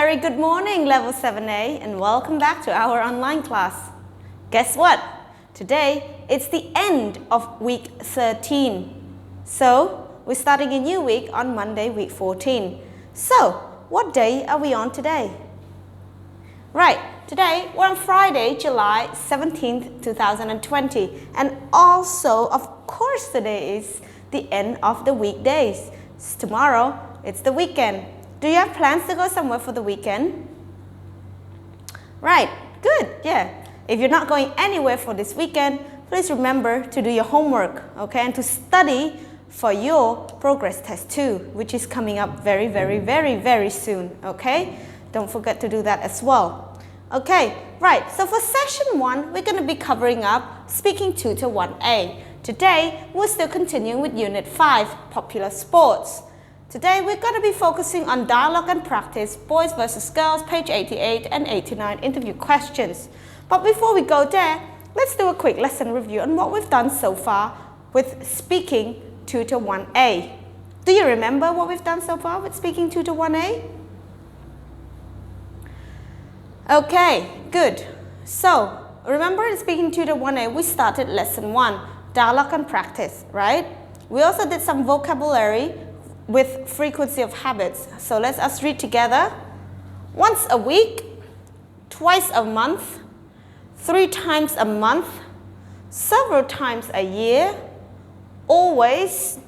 very good morning, Level 7A, and welcome back to our online class. Guess what? Today, it's the end of week 13. So, we're starting a new week on Monday, week 14. So, what day are we on today? Right, today we're on Friday, July 17th, 2020. And also, of course, today is the end of the weekdays. Tomorrow, it's the weekend. Do you have plans to go somewhere for the weekend? Right, good, yeah. If you're not going anywhere for this weekend, please remember to do your homework, okay? And to study for your progress test too, which is coming up very soon, okay? Don't forget to do that as well. Okay, right, so for session 1, we're going to be covering up Speaking Tutor 1A. Today, we're still continuing with Unit 5, Popular Sports. Today, we're going to be focusing on dialogue and practice, boys versus girls, page 88 and 89 interview questions. But before we go there, let's do a quick lesson review on what we've done so far with Speaking Tutor 1A. Do you remember what we've done so far with Speaking Tutor 1A? Okay, good. So, remember in Speaking Tutor 1A, we started lesson 1, dialogue and practice, right? We also did some vocabulary with frequency of habits. So let's us read together. Once a week, twice a month, 3 times a month, several times a year, always,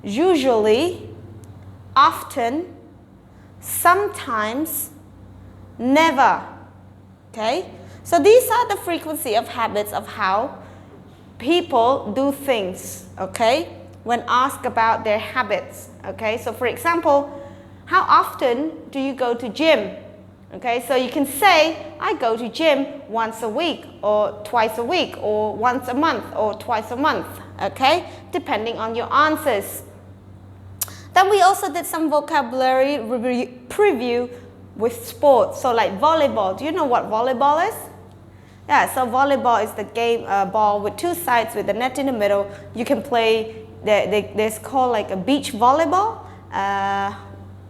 usually, often, sometimes, never. Okay? So these are the frequency of habits of how people do things, okay? When asked about their habits, okay? So for example, how often do you go to gym? Okay, so you can say, I go to gym once a week, or twice a week, or once a month, or twice a month, okay? Depending on your answers. Then we also did some vocabulary preview with sports. So like volleyball, do you know what volleyball is? Yeah, so volleyball is the game ball with 2 sides with the net in the middle. You can play. There's called like a beach volleyball,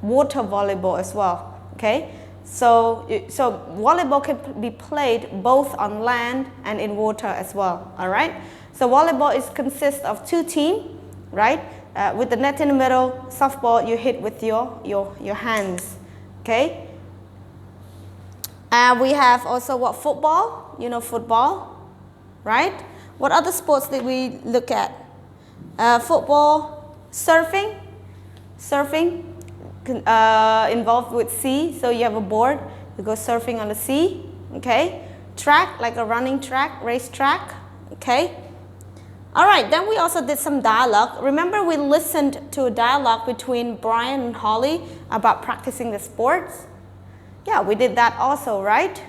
water volleyball as well, okay? So volleyball can be played both on land and in water as well, all right? So volleyball consists of 2 teams, right? With the net in the middle, softball you hit with your hands, okay? We have also what, football, you know football, right? What other sports did we look at? Football, surfing involved with sea, so you have a board, you go surfing on the sea, okay? Track, like a running track, race track, okay? All right, then we also did some dialogue. Remember we listened to a dialogue between Brian and Holly about practicing the sports? Yeah, we did that also, right?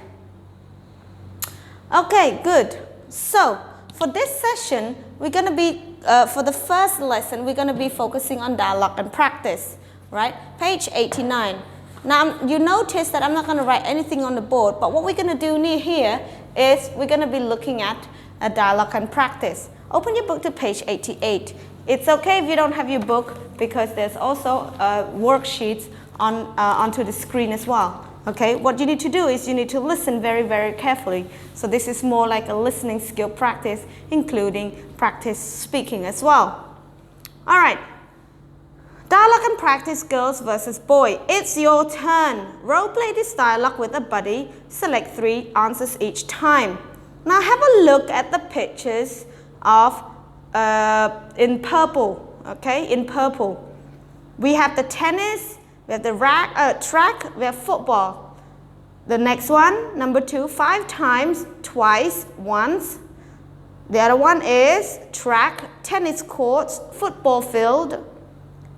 Okay, good. So, for this session, we're going to be for the first lesson, we're going to be focusing on dialogue and practice, right? Page 89. Now, you notice that I'm not going to write anything on the board, but what we're going to do here is we're going to be looking at a dialogue and practice. Open your book to page 88. It's okay if you don't have your book because there's also worksheets onto the screen as well. Okay, what you need to do is you need to listen very carefully. So this is more like a listening skill practice, including practice speaking as well. All right, dialogue and practice, girls versus boy. It's your turn. Role play this dialogue with a buddy. Select 3 answers each time. Now have a look at the pictures of in purple. Okay, in purple. We have the tennis. We have the track, we have football. The next one, number 2, 5 times, twice, once. The other one is track, tennis courts, football field.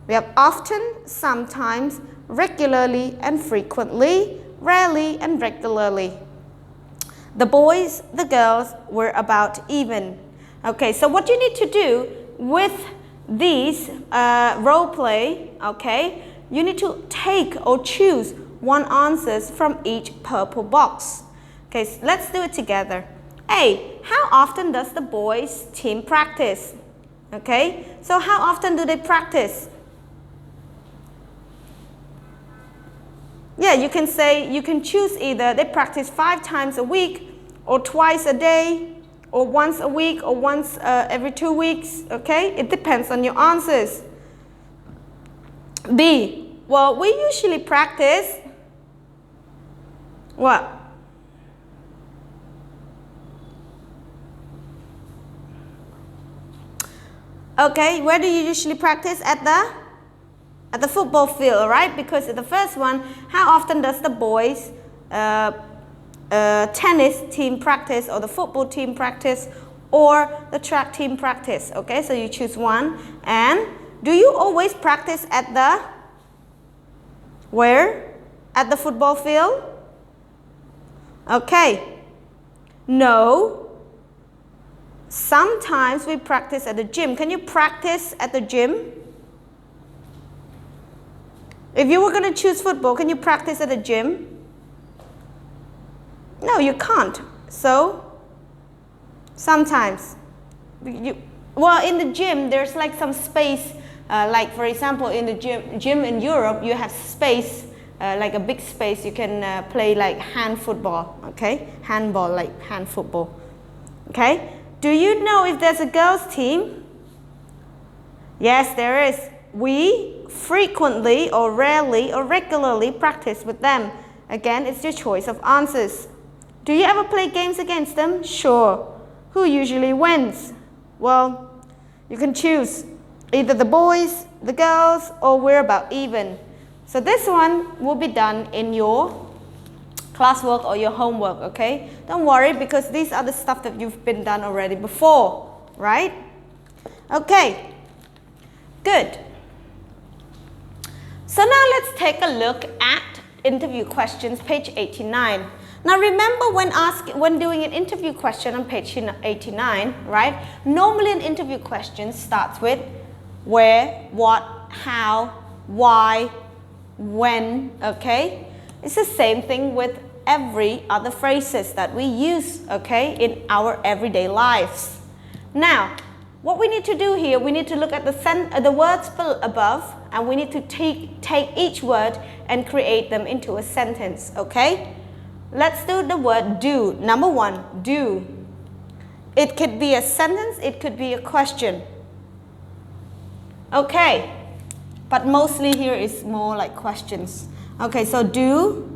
We have often, sometimes, regularly and frequently, rarely and regularly. The boys, the girls were about even. Okay, so what you need to do with these role play, okay, you need to take or choose 1 answer from each purple box. Okay, so let's do it together. A, how often does the boys team practice? Okay, so how often do they practice? Yeah, you can say, you can choose either they practice 5 times a week, or twice a day, or once a week, or once every 2 weeks, okay? It depends on your answers. B, well, we usually practice what? Okay, where do you usually practice? At the football field, right? Because the first one, how often does the boys tennis team practice, or the football team practice, or the track team practice? Okay, so you choose one. And do you always practice at the where? At the football field? Okay. No. Sometimes we practice at the gym. Can you practice at the gym? If you were going to choose football, can you practice at the gym? No, you can't. So, sometimes. Well, in the gym, there's like some space. Like, for example, in the gym in Europe, you have space, like a big space. You can play like hand football, okay? Handball, like hand football, okay? Do you know if there's a girls' team? Yes, there is. We frequently or rarely or regularly practice with them. Again, it's your choice of answers. Do you ever play games against them? Sure. Who usually wins? Well, you can choose either the boys, the girls, or we're about even. So this one will be done in your classwork or your homework, okay? Don't worry, because these are the stuff that you've been done already before, right? Okay, good. So now let's take a look at interview questions, page 89. Now remember when doing an interview question on page 89, right? Normally an interview question starts with where, what, how, why, when, okay? It's the same thing with every other phrases that we use, okay, in our everyday lives. Now, what we need to do here, we need to look at the words above, and we need to take each word and create them into a sentence, okay? Let's do the word do. Number one, do. It could be a sentence, it could be a question. Okay, but mostly here is more like questions. Okay, so do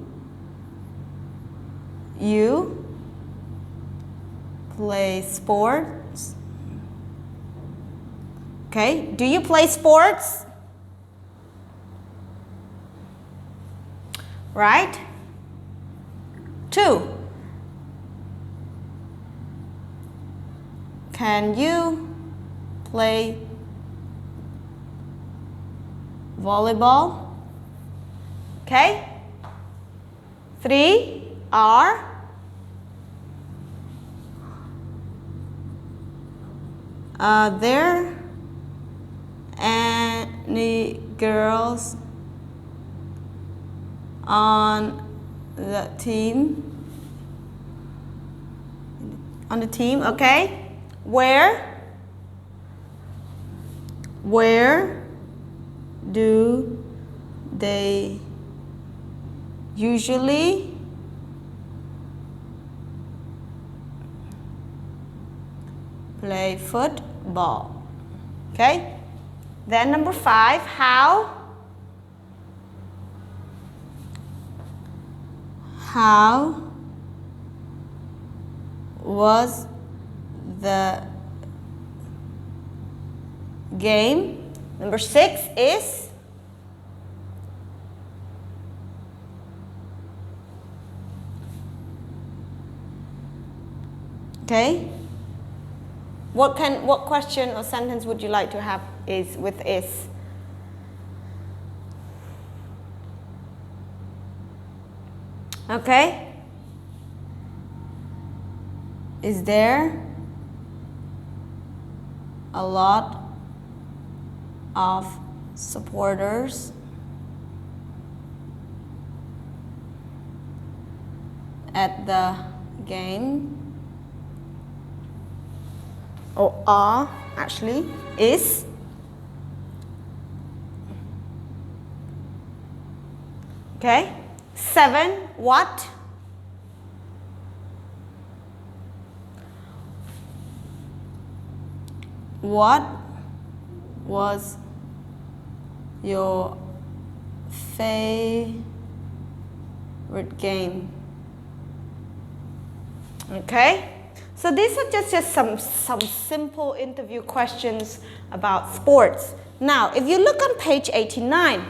you play sports? Okay, do you play sports? Right? 2. Can you play volleyball? Okay. 3. Are there any girls on the team? Okay. Where do they usually play football? Okay. Then number 5, how was the game? Number 6 is okay. What question or sentence would you like to have is with is? Okay. Is there a lot of supporters at the game? Or are, actually, is. Okay. 7. What? What was your favorite game? Okay, so these are just some simple interview questions about sports. Now, if you look on page 89,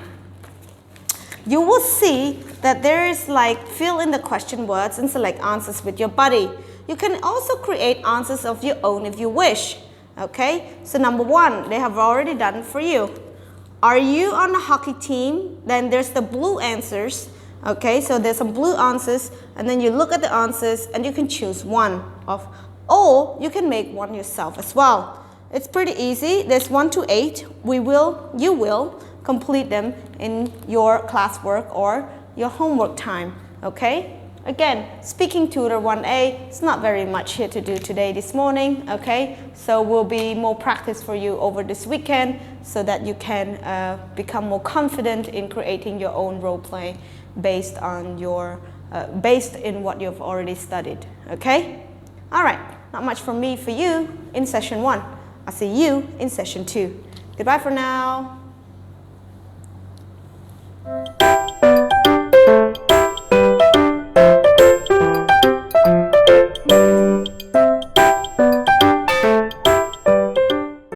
you will see that there is like fill in the question words and select answers with your buddy. You can also create answers of your own if you wish. Okay, so number 1, they have already done it for you. Are you on a hockey team? Then there's the blue answers. Okay, so there's some blue answers, and then you look at the answers and you can choose one of, or you can make one yourself as well. It's pretty easy. There's 1 to 8. You will complete them in your classwork or your homework time. Okay. Again, speaking tutor 1A, it's not very much here to do today, this morning, okay? So will be more practice for you over this weekend so that you can become more confident in creating your own role play based on based in what you've already studied, okay? All right, not much from me for you in session 1. I'll see you in session 2. Goodbye for now.